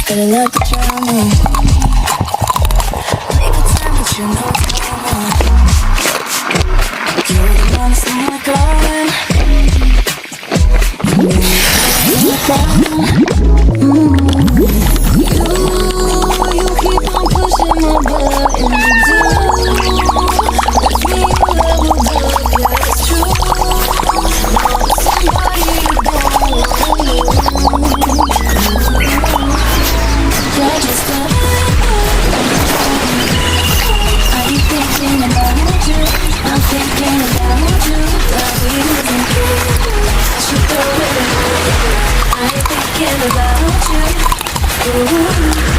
Better let the drama make a time, but you know it's normal. You're the one that's not going. You keep on pushing my button. With me, your love will work. Yeah, it's true. Somebody you don't you're just I'm thinking about you. I'm thinking about you. That we wasn't good. I should throw it away. I'm thinking about you. Ooh.